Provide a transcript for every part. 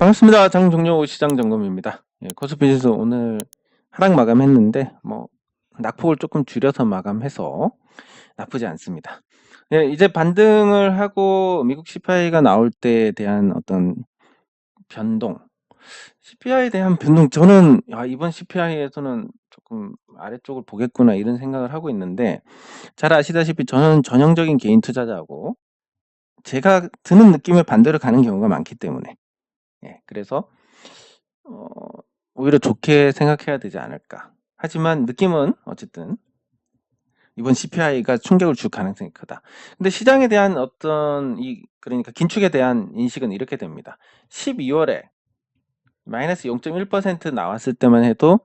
반갑습니다. 장종료 시장 점검입니다. 예, 코스피 지수 오늘 하락 마감했는데 낙폭을 조금 줄여서 마감해서 나쁘지 않습니다. 예, 이제 반등을 하고 미국 CPI가 나올 때에 대한 어떤 변동, CPI에 대한 변동, 저는 이번 CPI에서는 조금 아래쪽을 보겠구나 이런 생각을 하고 있는데, 잘 아시다시피 저는 전형적인 개인 투자자고 제가 드는 느낌에 반대로 가는 경우가 많기 때문에, 그래서 오히려 좋게 생각해야 되지 않을까. 하지만 느낌은 어쨌든 이번 CPI가 충격을 줄 가능성이 크다. 근데 시장에 대한 그러니까 긴축에 대한 인식은 이렇게 됩니다. 12월에 마이너스 0.1% 나왔을 때만 해도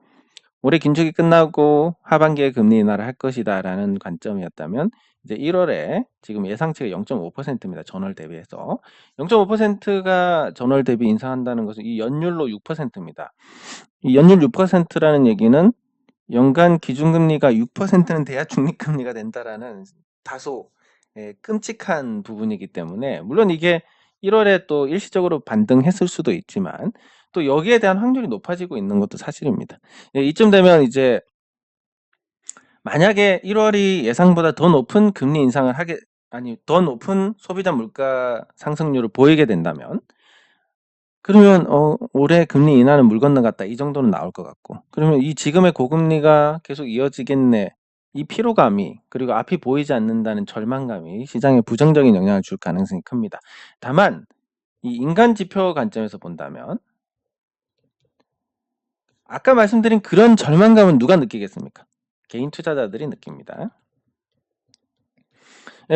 올해 긴축이 끝나고 하반기에 금리 인하를 할 것이다라는 관점이었다면, 이제 1월에 지금 예상치가 0.5%입니다. 전월 대비해서 0.5%가 전월 대비 인상한다는 것은 이 연율로 6%입니다. 이 연율 6%라는 얘기는 연간 기준금리가 6%는 돼야 중립금리가 된다라는 다소 끔찍한 부분이기 때문에, 물론 이게 1월에 또 일시적으로 반등했을 수도 있지만 또 여기에 대한 확률이 높아지고 있는 것도 사실입니다. 이쯤 되면 이제 만약에 1월이 예상보다 더 높은 금리 인상을 더 높은 소비자 물가 상승률을 보이게 된다면, 그러면 올해 금리 인하는 물 건너갔다 이 정도는 나올 것 같고, 그러면 이 지금의 고금리가 계속 이어지겠네, 이 피로감이, 그리고 앞이 보이지 않는다는 절망감이 시장에 부정적인 영향을 줄 가능성이 큽니다. 다만 이 인간 지표 관점에서 본다면 아까 말씀드린 그런 절망감은 누가 느끼겠습니까? 개인 투자자들이 느낍니다.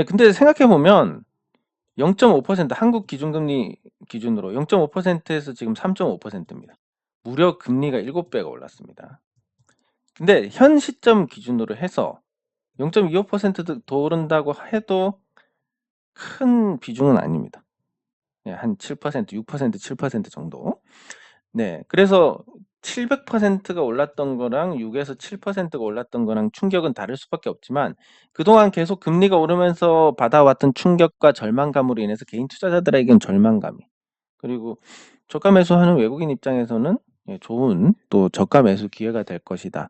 근데 생각해보면 0.5% 한국 기준금리 기준으로 0.5%에서 지금 3.5%입니다. 무려 금리가 7배가 올랐습니다. 근데 현 시점 기준으로 해서 0.25%도 더 오른다고 해도 큰 비중은 아닙니다. 한 7%, 6%, 7% 정도. 그래서 700%가 올랐던 거랑 6에서 7%가 올랐던 거랑 충격은 다를 수밖에 없지만, 그동안 계속 금리가 오르면서 받아왔던 충격과 절망감으로 인해서 개인 투자자들에게는 절망감이, 그리고 저가 매수하는 외국인 입장에서는 좋은 또 저가 매수 기회가 될 것이다.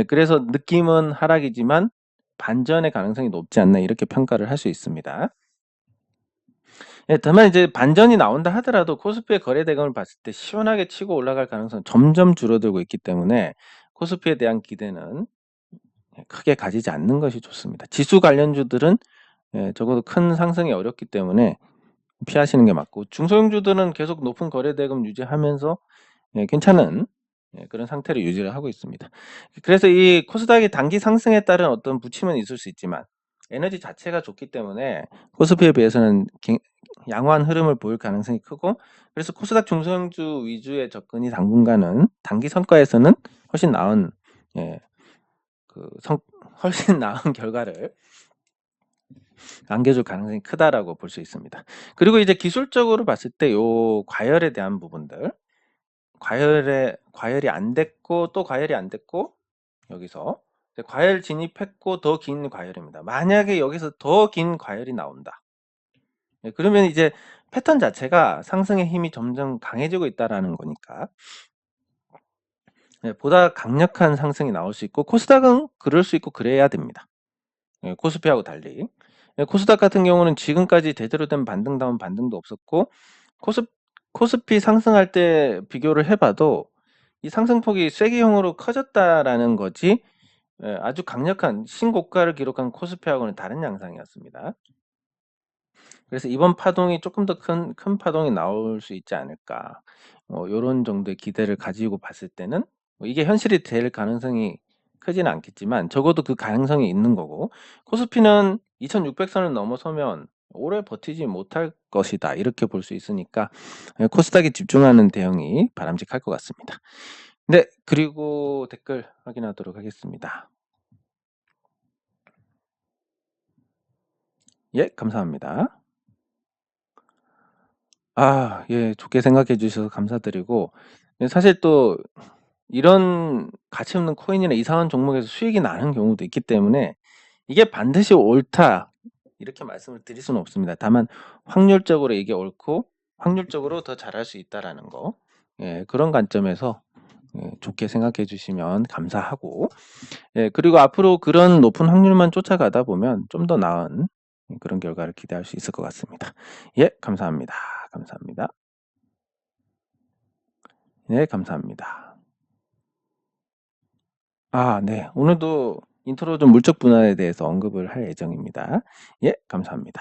그래서 느낌은 하락이지만 반전의 가능성이 높지 않나 이렇게 평가를 할 수 있습니다. 다만 이제 반전이 나온다 하더라도 코스피의 거래 대금을 봤을 때 시원하게 치고 올라갈 가능성은 점점 줄어들고 있기 때문에 코스피에 대한 기대는 크게 가지지 않는 것이 좋습니다. 지수 관련주들은 적어도 큰 상승이 어렵기 때문에 피하시는 게 맞고, 중소형주들은 계속 높은 거래 대금 유지하면서 괜찮은 그런 상태를 유지를 하고 있습니다. 그래서 이 코스닥의 단기 상승에 따른 어떤 부침은 있을 수 있지만 에너지 자체가 좋기 때문에 코스피에 비해서는 양호한 흐름을 보일 가능성이 크고, 그래서 코스닥 중소형주 위주의 접근이 당분간은 단기 성과에서는 훨씬 나은 훨씬 나은 결과를 안겨줄 가능성이 크다라고 볼 수 있습니다. 그리고 이제 기술적으로 봤을 때 요 과열에 대한 부분들, 과열이 안 됐고 또 과열이 안 됐고, 여기서 과열 진입했고 더 긴 과열입니다. 만약에 여기서 더 긴 과열이 나온다, 그러면 이제 패턴 자체가 상승의 힘이 점점 강해지고 있다라는 거니까 보다 강력한 상승이 나올 수 있고, 코스닥은 그럴 수 있고 그래야 됩니다. 코스피하고 달리 코스닥 같은 경우는 지금까지 제대로 된 반등다운 반등도 없었고, 코스피 상승할 때 비교를 해봐도 이 상승폭이 쐐기형으로 커졌다라는 거지, 아주 강력한 신고가를 기록한 코스피하고는 다른 양상이었습니다. 그래서 이번 파동이 조금 더 큰 파동이 나올 수 있지 않을까, 요런 정도의 기대를 가지고 봤을 때는 이게 현실이 될 가능성이 크지는 않겠지만 적어도 그 가능성이 있는 거고, 코스피는 2600선을 넘어서면 오래 버티지 못할 것이다 이렇게 볼 수 있으니까 코스닥에 집중하는 대응이 바람직할 것 같습니다. 그리고 댓글 확인하도록 하겠습니다. 감사합니다. 좋게 생각해 주셔서 감사드리고, 사실 또 이런 가치 없는 코인이나 이상한 종목에서 수익이 나는 경우도 있기 때문에 이게 반드시 옳다 이렇게 말씀을 드릴 수는 없습니다. 다만 확률적으로 이게 옳고 확률적으로 더 잘할 수 있다라는 거, 예, 그런 관점에서 좋게 생각해 주시면 감사하고, 예, 그리고 앞으로 그런 높은 확률만 쫓아가다 보면 좀 더 나은 그런 결과를 기대할 수 있을 것 같습니다. 예, 감사합니다. 감사합니다. 네, 감사합니다. 네. 오늘도 인트로전 물적 분할에 대해서 언급을 할 예정입니다. 예, 감사합니다.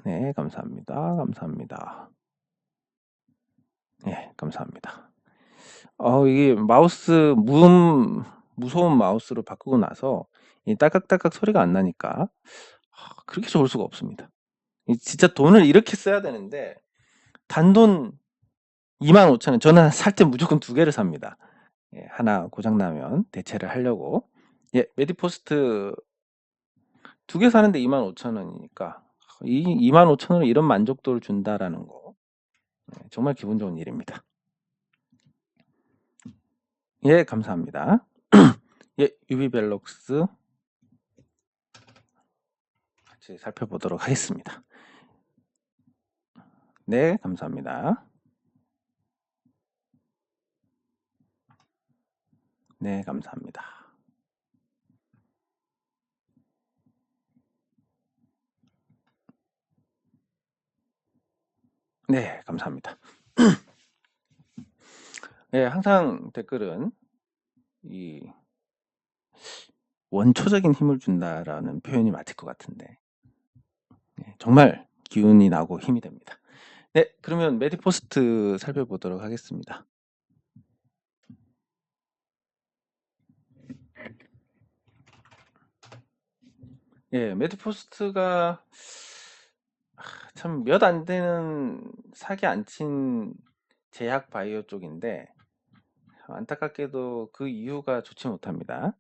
네, 감사합니다. 감사합니다. 예, 감사합니다. 이게 마우스 무소음 마우스로 바꾸고 나서 이 딸깍딸깍 소리가 안 나니까 그렇게 좋을 수가 없습니다. 진짜 돈을 이렇게 써야 되는데 단돈 25,000원. 저는 살 때 무조건 2개를 삽니다. 예, 하나 고장 나면 대체를 하려고. 예, 메디포스트 2개 사는데 25,000원이니까 이 25,000원으로 이런 만족도를 준다라는 거 정말 기분 좋은 일입니다. 예, 감사합니다. 예, 유비벨록스 같이 살펴보도록 하겠습니다. 네, 감사합니다. 네, 감사합니다. 네, 감사합니다. 예, 항상 댓글은 이 원초적인 힘을 준다라는 표현이 맞을 것 같은데 정말 기운이 나고 힘이 됩니다. 네, 그러면 메디포스트 살펴보도록 하겠습니다. 예, 메디포스트가 참 몇 안 되는 사기 안 친 제약 바이오 쪽인데 안타깝게도 그 이유가 좋지 못합니다.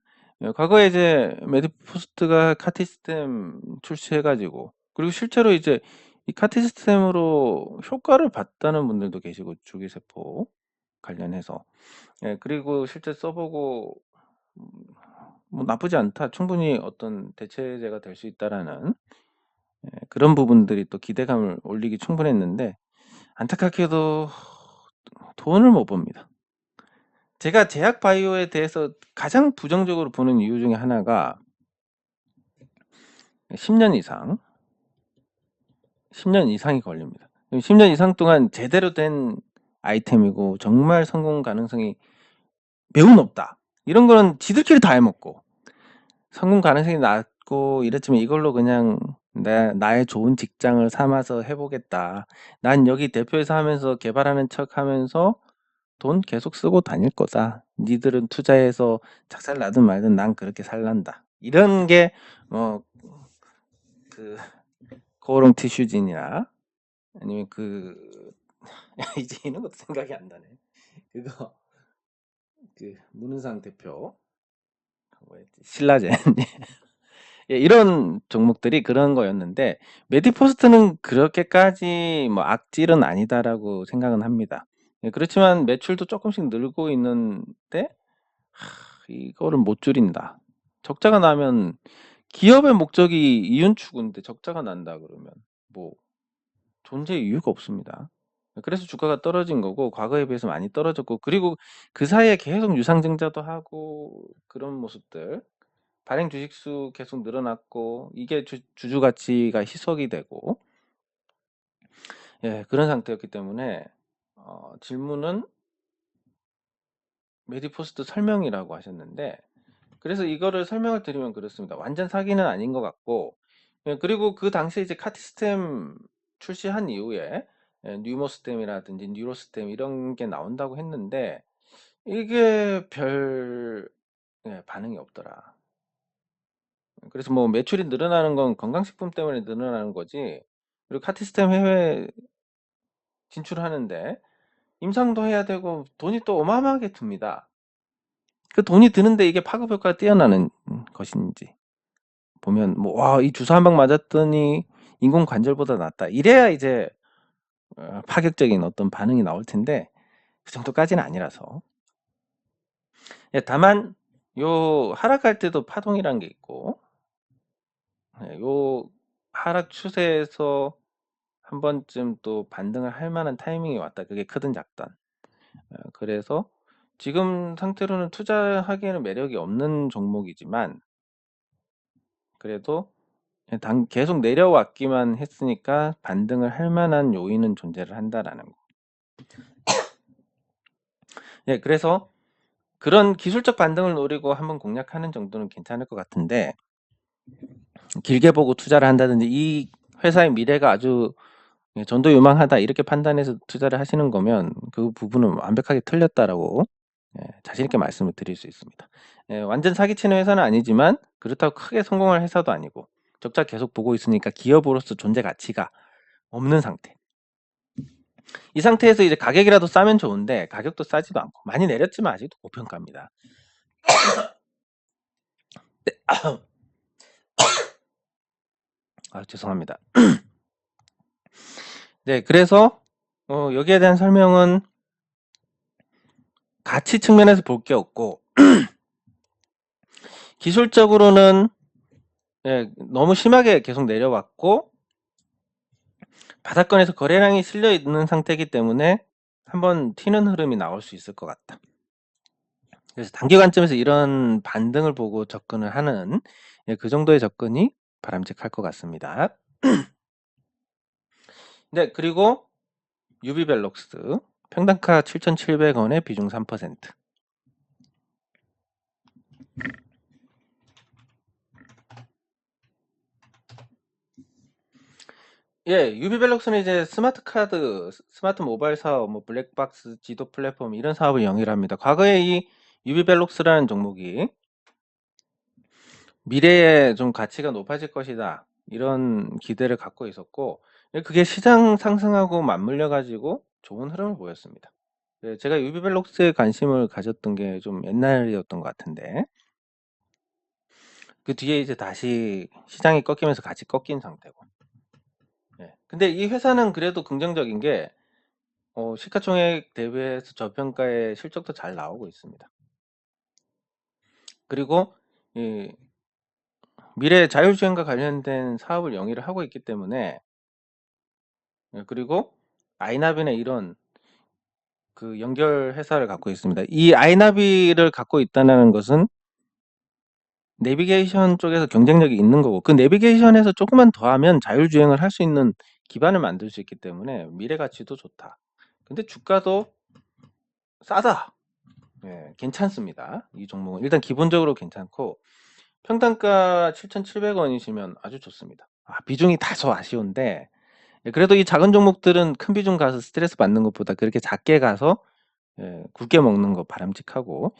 과거에 이제 메디포스트가 카티스템 출시해가지고 그리고 실제로 이제 이 카티스템으로 효과를 봤다는 분들도 계시고 줄기세포 관련해서 그리고 실제 써보고 뭐 나쁘지 않다, 충분히 어떤 대체제가 될 수 있다라는 그런 부분들이 또 기대감을 올리기 충분했는데 안타깝게도 돈을 못 봅니다. 제가 제약 바이오에 대해서 가장 부정적으로 보는 이유 중에 하나가 10년 이상이 걸립니다. 10년 이상 동안 제대로 된 아이템이고 정말 성공 가능성이 매우 높다. 이런 거는 지들끼리 다 해먹고 성공 가능성이 낮고 이랬지만 이걸로 그냥 나의 좋은 직장을 삼아서 해보겠다. 난 여기 대표이사 하면서 개발하는 척 하면서 돈 계속 쓰고 다닐 거다. 니들은 투자해서 작살 나든 말든 난 그렇게 살란다. 이런 게 그 코오롱 티슈진이나 아니면 이제 이런 것도 생각이 안 나네. 그거 문은상 대표 뭐였지? 신라젠 예, 이런 종목들이 그런 거였는데 메디포스트는 그렇게까지 뭐 악질은 아니다라고 생각은 합니다. 예, 그렇지만 매출도 조금씩 늘고 있는데 이거를 못 줄인다. 적자가 나면 기업의 목적이 이윤 추구인데 적자가 난다 그러면 뭐 존재 이유가 없습니다. 그래서 주가가 떨어진 거고 과거에 비해서 많이 떨어졌고 그리고 그 사이에 계속 유상증자도 하고 그런 모습들 발행 주식수 계속 늘어났고 이게 주주 가치가 희석이 되고 그런 상태였기 때문에 질문은 메디포스트 설명이라고 하셨는데 그래서 이거를 설명을 드리면 그렇습니다. 완전 사기는 아닌 것 같고 그리고 그 당시에 이제 카티스템 출시한 이후에 뉴모스템이라든지 뉴로스템 이런 게 나온다고 했는데 이게 별 반응이 없더라. 그래서 뭐 매출이 늘어나는 건 건강식품 때문에 늘어나는 거지 그리고 카티스템 해외 진출하는데 임상도 해야 되고 돈이 또 어마어마하게 듭니다. 그 돈이 드는데 이게 파급 효과가 뛰어나는 것인지 보면 뭐 와, 이 주사 한 방 맞았더니 인공 관절보다 낫다. 이래야 이제 파격적인 어떤 반응이 나올 텐데 그 정도까지는 아니라서. 다만 요 하락할 때도 파동이란 게 있고 요 하락 추세에서 한 번쯤 또 반등을 할 만한 타이밍이 왔다. 그게 크든 작든. 그래서 지금 상태로는 투자하기에는 매력이 없는 종목이지만 그래도 계속 내려왔기만 했으니까 반등을 할 만한 요인은 존재를 한다라는 거. 예, 그래서 그런 기술적 반등을 노리고 한번 공략하는 정도는 괜찮을 것 같은데 길게 보고 투자를 한다든지 이 회사의 미래가 아주 전도유망하다 이렇게 판단해서 투자를 하시는 거면 그 부분은 완벽하게 틀렸다라고 자신 있게 말씀을 드릴 수 있습니다. 완전 사기치는 회사는 아니지만 그렇다고 크게 성공할 회사도 아니고 적자 계속 보고 있으니까 기업으로서 존재 가치가 없는 상태. 이 상태에서 이제 가격이라도 싸면 좋은데 가격도 싸지도 않고 많이 내렸지만 아직도 고평가입니다. 죄송합니다. 네, 그래서 여기에 대한 설명은 가치 측면에서 볼 게 없고 기술적으로는 너무 심하게 계속 내려왔고 바닥권에서 거래량이 실려 있는 상태이기 때문에 한번 튀는 흐름이 나올 수 있을 것 같다. 그래서 단기 관점에서 이런 반등을 보고 접근을 하는 그 정도의 접근이 바람직할 것 같습니다. 네, 그리고 유비벨록스 평단가 7,700원에 비중 3%. 예, 유비벨록스는 이제 스마트 카드, 스마트 모바일 사업, 뭐 블랙박스, 지도 플랫폼 이런 사업을 영위합니다. 과거에 이 유비벨록스라는 종목이 미래에 좀 가치가 높아질 것이다. 이런 기대를 갖고 있었고 그게 시장 상승하고 맞물려 가지고 좋은 흐름을 보였습니다. 제가 유비벨록스에 관심을 가졌던 게 좀 옛날이었던 것 같은데 그 뒤에 이제 다시 시장이 꺾이면서 같이 꺾인 상태고. 근데 이 회사는 그래도 긍정적인 게 시가총액 대비해서 저평가의 실적도 잘 나오고 있습니다. 그리고 이 미래 자율주행과 관련된 사업을 영위를 하고 있기 때문에 그리고 아이나비나 이런 그 연결 회사를 갖고 있습니다. 이 아이나비를 갖고 있다는 것은 내비게이션 쪽에서 경쟁력이 있는 거고 그 내비게이션에서 조금만 더 하면 자율주행을 할 수 있는 기반을 만들 수 있기 때문에 미래 가치도 좋다. 근데 주가도 싸다. 괜찮습니다. 이 종목은 일단 기본적으로 괜찮고 평단가 7,700원이시면 아주 좋습니다. 비중이 다소 아쉬운데 그래도 이 작은 종목들은 큰 비중 가서 스트레스 받는 것보다 그렇게 작게 가서 굵게 먹는 거 바람직하고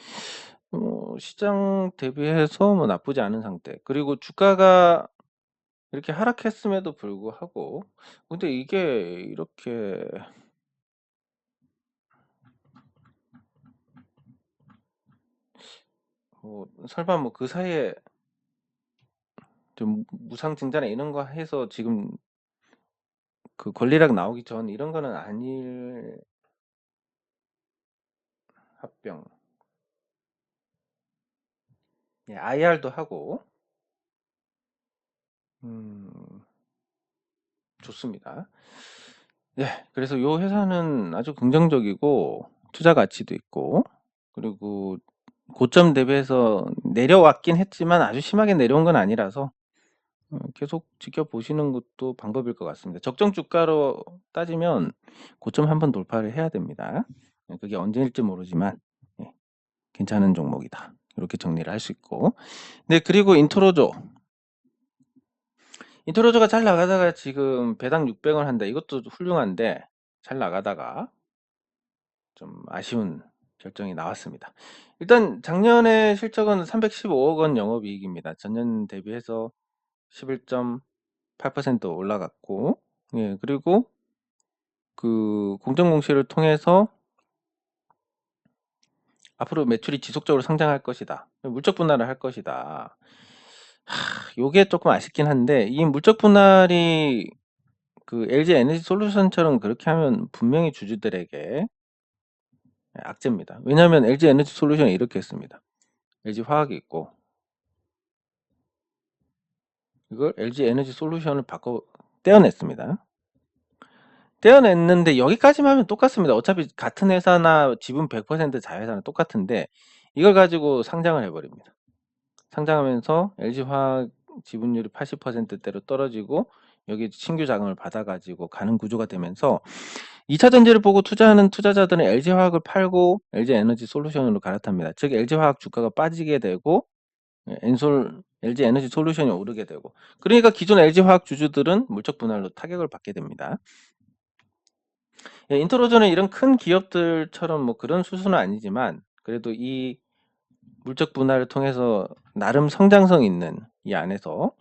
시장 대비해서 뭐 나쁘지 않은 상태. 그리고 주가가 이렇게 하락했음에도 불구하고 근데 이게 이렇게 설마 뭐 그 사이에 좀 무상증자나 이런 거 해서 지금 그 권리락 나오기 전 이런 거는 아닐 합병. IR도 하고 좋습니다. 그래서 요 회사는 아주 긍정적이고 투자 가치도 있고 그리고 고점 대비해서 내려왔긴 했지만 아주 심하게 내려온 건 아니라서 계속 지켜보시는 것도 방법일 것 같습니다. 적정 주가로 따지면 고점 한번 돌파를 해야 됩니다. 그게 언제일지 모르지만 괜찮은 종목이다. 이렇게 정리를 할 수 있고 네, 그리고 인트로조가 잘 나가다가 지금 배당 600원 한다. 이것도 훌륭한데 잘 나가다가 좀 아쉬운 결정이 나왔습니다. 일단 작년에 실적은 315억 원 영업이익입니다. 전년 대비해서 11.8% 올라갔고 그리고 그 공정공시를 통해서 앞으로 매출이 지속적으로 성장할 것이다. 물적 분할을 할 것이다. 요게 조금 아쉽긴 한데 이 물적 분할이 그 LG 에너지 솔루션처럼 그렇게 하면 분명히 주주들에게 악재입니다. 왜냐하면 LG 에너지 솔루션이 이렇게 했습니다. LG 화학이 있고 이걸 LG 에너지 솔루션을 바꿔 떼어냈습니다. 떼어냈는데 여기까지만 하면 똑같습니다. 어차피 같은 회사나 지분 100% 자회사는 똑같은데 이걸 가지고 상장을 해 버립니다. 상장하면서 LG화학 지분율이 80%대로 떨어지고 여기 신규 자금을 받아 가지고 가는 구조가 되면서 2차 전지를 보고 투자하는 투자자들은 LG화학을 팔고 LG에너지솔루션으로 갈아탑니다. 즉 LG화학 주가가 빠지게 되고 LG에너지솔루션이 오르게 되고, 그러니까 기존 LG화학 주주들은 물적 분할로 타격을 받게 됩니다. 인트로저는 이런 큰 기업들처럼 뭐 그런 수준은 아니지만 그래도 이 물적 분할을 통해서 나름 성장성 있는 이 안에서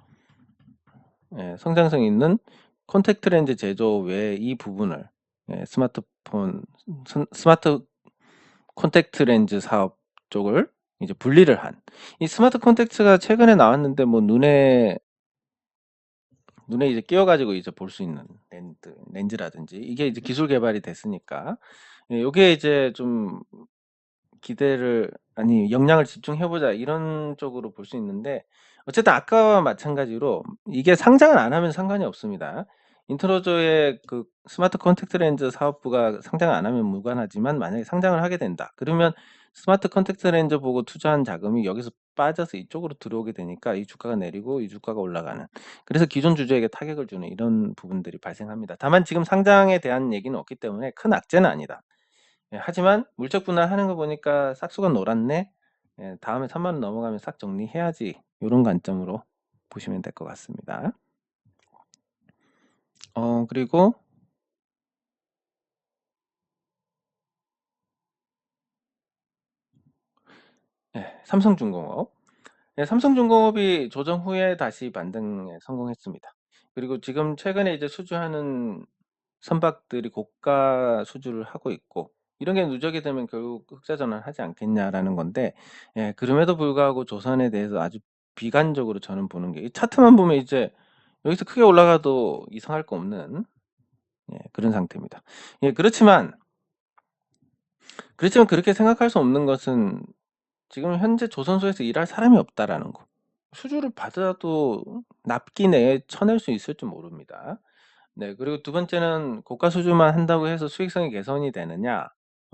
성장성 있는 콘택트 렌즈 제조 외에 이 부분을 스마트 콘택트 렌즈 사업 쪽을 이제 분리를 한, 이 스마트 콘택트가 최근에 나왔는데 뭐 눈에 이제 끼워 가지고 이제 볼 수 있는 렌즈라든지 이게 이제 기술 개발이 됐으니까 요게 이제 좀 역량을 집중해 보자 이런 쪽으로 볼 수 있는데, 어쨌든 아까와 마찬가지로 이게 상장을 안 하면 상관이 없습니다. 인트로저의 그 스마트 컨택트 렌즈 사업부가 상장을 안 하면 무관하지만 만약에 상장을 하게 된다. 그러면 스마트 컨택트 렌즈 보고 투자한 자금이 여기서 빠져서 이쪽으로 들어오게 되니까 이 주가가 내리고 이 주가가 올라가는, 그래서 기존 주주에게 타격을 주는 이런 부분들이 발생합니다. 다만 지금 상장에 대한 얘기는 없기 때문에 큰 악재는 아니다. 하지만 물적 분할하는 거 보니까 싹수가 놀았네. 다음에 3만 원 넘어가면 싹 정리해야지. 요런 관점으로 보시면 될 것 같습니다. 그리고 삼성중공업. 삼성중공업이 조정 후에 다시 반등에 성공했습니다. 그리고 지금 최근에 이제 수주하는 선박들이 고가 수주를 하고 있고, 이런 게 누적이 되면 결국 흑자 전환하지 않겠냐라는 건데, 그럼에도 불구하고 조선에 대해서 아주 비관적으로 저는 보는 게, 이 차트만 보면 이제 여기서 크게 올라가도 이상할 거 없는 그런 상태입니다. 그렇지만 그렇게 생각할 수 없는 것은 지금 현재 조선소에서 일할 사람이 없다라는 거. 수주를 받아도 납기 내에 쳐낼 수 있을지 모릅니다. 네. 그리고 두 번째는 고가 수주만 한다고 해서 수익성이 개선이 되느냐?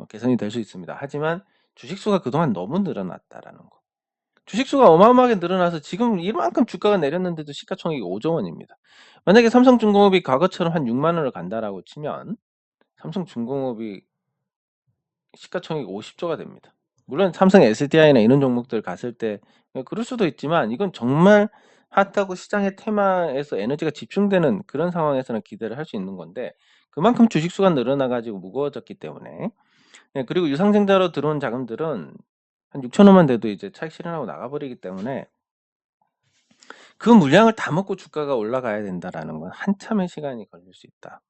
개선이 될 수 있습니다. 하지만 주식 수가 그동안 너무 늘어났다라는 거. 주식 수가 어마어마하게 늘어나서 지금 이만큼 주가가 내렸는데도 시가총액이 5조 원입니다. 만약에 삼성중공업이 과거처럼 한 6만 원을 간다라고 치면 삼성중공업이 시가총액이 50조가 됩니다. 물론 삼성 SDI나 이런 종목들 갔을 때 그럴 수도 있지만, 이건 정말 핫하고 시장의 테마에서 에너지가 집중되는 그런 상황에서는 기대를 할 수 있는 건데, 그만큼 주식 수가 늘어나 가지고 무거워졌기 때문에. 그리고 유상증자로 들어온 자금들은 한 6천 원만 돼도 이제 차익 실현하고 나가버리기 때문에 그 물량을 다 먹고 주가가 올라가야 된다라는 건 한참의 시간이 걸릴 수 있다.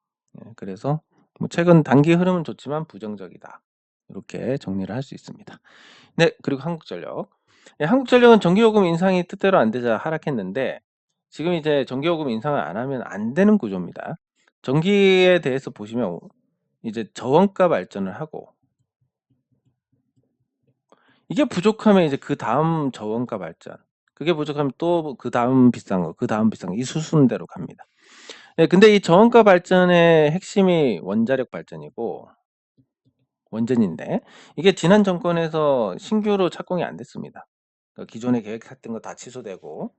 그래서 뭐 최근 단기 흐름은 좋지만 부정적이다. 이렇게 정리를 할 수 있습니다. 네. 그리고 한국전력. 한국전력은 전기요금 인상이 뜻대로 안 되자 하락했는데, 지금 이제 전기요금 인상을 안 하면 안 되는 구조입니다. 전기에 대해서 보시면 이제 저원가 발전을 하고, 이게 부족하면 이제 그다음 저원가 발전, 그게 부족하면 또 그다음 비싼 거, 그다음 비싼 거, 이 수순대로 갑니다. 근데 이 저원가 발전의 핵심이 원자력 발전이고 원전인데, 이게 지난 정권에서 신규로 착공이 안 됐습니다. 그러니까 기존에 계획했던 거 다 취소되고,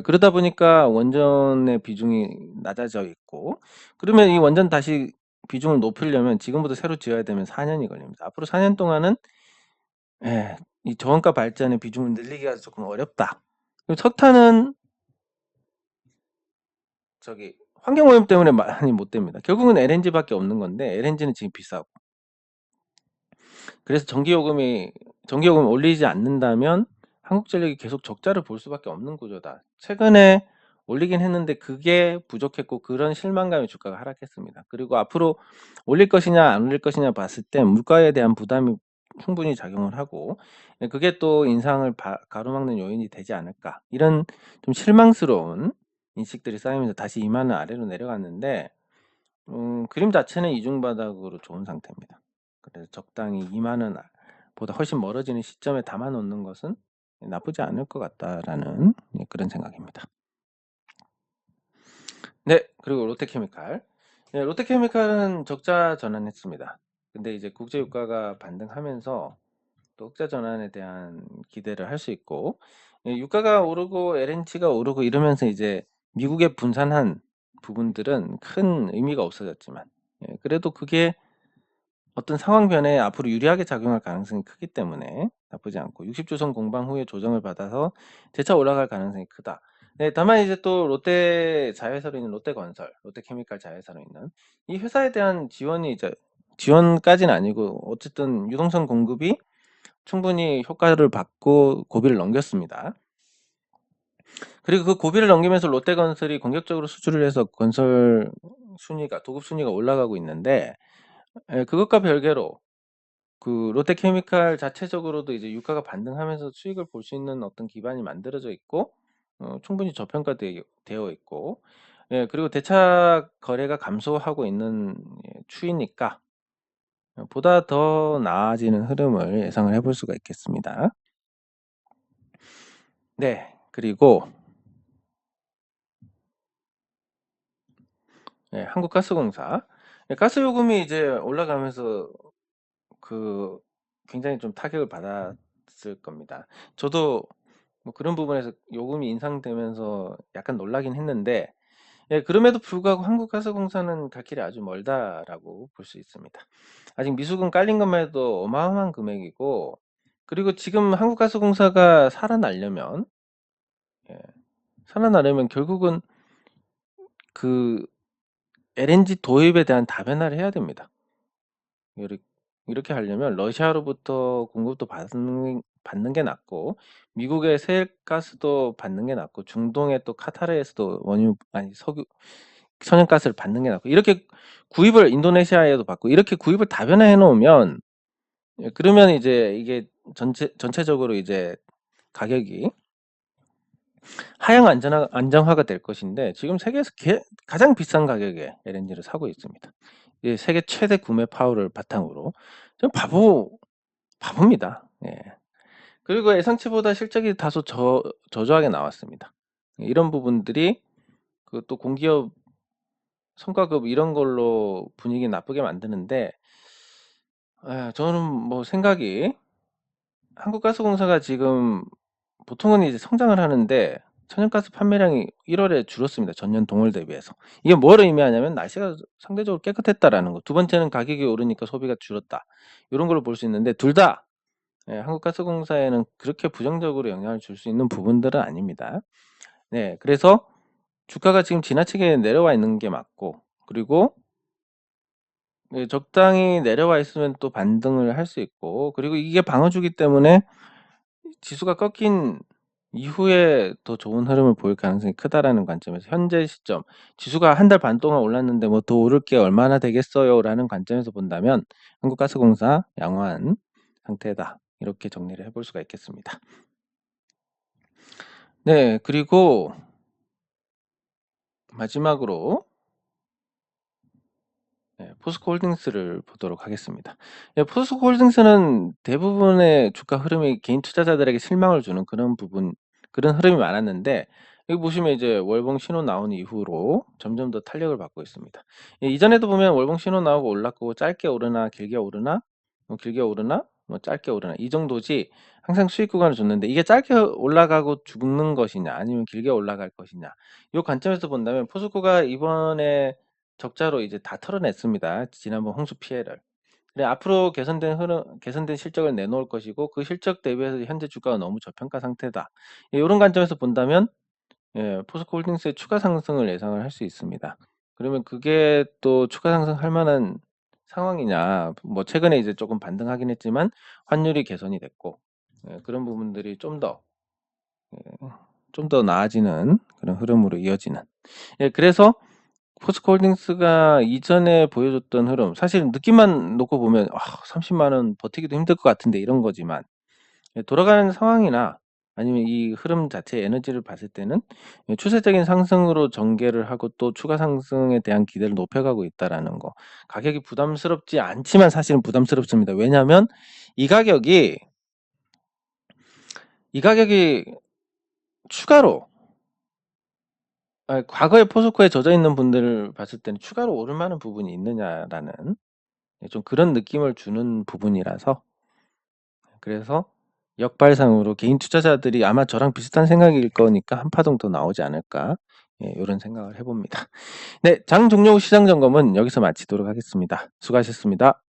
그러다 보니까 원전의 비중이 낮아져 있고, 그러면 이 원전 다시 비중을 높이려면 지금부터 새로 지어야 되면 4년이 걸립니다. 앞으로 4년 동안은 이 저원가 발전의 비중을 늘리기가 조금 어렵다. 그리고 석탄은 환경오염 때문에 많이 못 됩니다. 결국은 LNG밖에 없는 건데 LNG는 지금 비싸고, 그래서 전기요금이 올리지 않는다면 한국전력이 계속 적자를 볼 수밖에 없는 구조다. 최근에 올리긴 했는데 그게 부족했고, 그런 실망감에 주가가 하락했습니다. 그리고 앞으로 올릴 것이냐 안 올릴 것이냐 봤을 때 물가에 대한 부담이 충분히 작용을 하고, 그게 또 인상을 가로막는 요인이 되지 않을까, 이런 좀 실망스러운 인식들이 쌓이면서 다시 2만 원 아래로 내려갔는데, 그림 자체는 이중바닥으로 좋은 상태입니다. 그래서 적당히 2만 원 보다 훨씬 멀어지는 시점에 담아 놓는 것은 나쁘지 않을 것 같다라는 그런 생각입니다. 네. 그리고 롯데케미칼. 네, 롯데케미칼은 적자 전환했습니다. 근데 이제 국제 유가가 반등하면서 또 흑자 전환에 대한 기대를 할 수 있고, 예, 유가가 오르고 LNG가 오르고 이러면서 이제 미국에 분산한 부분들은 큰 의미가 없어졌지만, 예, 그래도 그게 어떤 상황 변화에 앞으로 유리하게 작용할 가능성이 크기 때문에 나쁘지 않고, 60주선 공방 후에 조정을 받아서 재차 올라갈 가능성이 크다. 네, 다만 이제 또 롯데 자회사로 있는 롯데건설, 롯데케미칼 자회사로 있는 이 회사에 대한 지원이 이제 지원까지는 아니고 어쨌든 유동성 공급이 충분히 효과를 받고 고비를 넘겼습니다. 그리고 그 고비를 넘기면서 롯데건설이 공격적으로 수주를 해서 건설 순위가, 도급 순위가 올라가고 있는데, 예, 그것과 별개로 그 롯데케미칼 자체적으로도 이제 유가가 반등하면서 수익을 볼 수 있는 어떤 기반이 만들어져 있고, 충분히 저평가되어 있고, 예, 그리고 대차 거래가 감소하고 있는, 예, 추이니까 보다 더 나아지는 흐름을 예상을 해볼 수가 있겠습니다. 네, 그리고 예, 한국가스공사. 예, 가스 요금이 이제 올라가면서 그 굉장히 좀 타격을 받았을 겁니다. 저도 뭐 그런 부분에서 요금이 인상되면서 약간 놀라긴 했는데, 예, 그럼에도 불구하고 한국가스공사는 갈 길이 아주 멀다라고 볼 수 있습니다. 아직 미수금 깔린 것만 해도 어마어마한 금액이고, 그리고 지금 한국가스공사가 살아나려면, 예, 살아나려면 결국은 그 LNG 도입에 대한 다변화를 해야 됩니다. 이렇게 하려면 러시아로부터 공급도 받는 게 낫고, 미국의 세가스도 받는 게 낫고, 중동의 또 카타르에서도 석유 천연가스를 받는 게 낫고, 이렇게 구입을 인도네시아에도 받고, 이렇게 구입을 다변화해 놓으면, 예, 그러면 이제 이게 전체적으로 이제 가격이 하향 안정화가 될 것인데, 지금 세계에서 가장 비싼 가격에 LNG를 사고 있습니다. 세계 최대 구매 파워를 바탕으로 좀 바보입니다. 예. 그리고 예상치보다 실적이 다소 저조하게 나왔습니다. 이런 부분들이 그 또 공기업 성과급 이런 걸로 분위기 나쁘게 만드는데, 저는 뭐 생각이, 한국가스공사가 지금 보통은 이제 성장을 하는데 천연가스 판매량이 1월에 줄었습니다. 전년 동월 대비해서. 이게 뭘 의미하냐면 날씨가 상대적으로 깨끗했다라는 거. 두 번째는 가격이 오르니까 소비가 줄었다. 이런 걸로 볼 수 있는데, 둘 다, 예, 한국가스공사에는 그렇게 부정적으로 영향을 줄 수 있는 부분들은 아닙니다. 네, 그래서 주가가 지금 지나치게 내려와 있는 게 맞고, 그리고 예, 적당히 내려와 있으면 또 반등을 할 수 있고, 그리고 이게 방어주기 때문에 지수가 꺾인 이후에 더 좋은 흐름을 보일 가능성이 크다라는 관점에서, 현재 시점 지수가 한 달 반 동안 올랐는데 뭐 더 오를 게 얼마나 되겠어요라는 관점에서 본다면 한국가스공사 양호한 상태다, 이렇게 정리를 해볼 수가 있겠습니다. 네, 그리고 마지막으로 포스코홀딩스를 보도록 하겠습니다. 예, 포스코홀딩스는 대부분의 주가 흐름이 개인 투자자들에게 실망을 주는 그런 흐름이 많았는데, 여기 보시면 이제 월봉 신호 나온 이후로 점점 더 탄력을 받고 있습니다. 예, 이전에도 보면 월봉 신호 나오고 올랐고, 짧게 오르나 길게 오르나, 길게 오르나 짧게 오르나 이 정도지, 항상 수익 구간을 줬는데, 이게 짧게 올라가고 죽는 것이냐 아니면 길게 올라갈 것이냐, 이 관점에서 본다면 포스코가 이번에 적자로 이제 다 털어냈습니다. 지난번 홍수 피해를. 근데 앞으로 개선된 실적을 내놓을 것이고, 그 실적 대비해서 현재 주가가 너무 저평가 상태다. 이런 관점에서 본다면, 예, 포스코홀딩스의 추가 상승을 예상을 할 수 있습니다. 그러면 그게 또 추가 상승할 만한 상황이냐? 뭐 최근에 이제 조금 반등하긴 했지만 환율이 개선이 됐고, 예, 그런 부분들이 좀 더 나아지는 그런 흐름으로 이어지는. 예, 그래서 포스코홀딩스가 이전에 보여줬던 흐름, 사실 느낌만 놓고 보면 30만 원 버티기도 힘들 것 같은데 이런 거지만, 예, 돌아가는 상황이나 아니면 이 흐름 자체의 에너지를 봤을 때는 추세적인 상승으로 전개를 하고 또 추가 상승에 대한 기대를 높여가고 있다라는 거. 가격이 부담스럽지 않지만 사실은 부담스럽습니다. 왜냐하면 이 가격이 이 가격이 추가로 과거에 포스코에 젖어 있는 분들을 봤을 때는 '추가로 오를 만한 부분이 있느냐.'라는 좀 그런 느낌을 주는 부분이라서, 그래서 역발상으로 개인 투자자들이 아마 저랑 비슷한 생각일 거니까 '한 파동 더 나오지 않을까.' 요런 생각을 해 봅니다. 네. 장 종료 후 시장 점검은 여기서 마치도록 하겠습니다. 수고하셨습니다.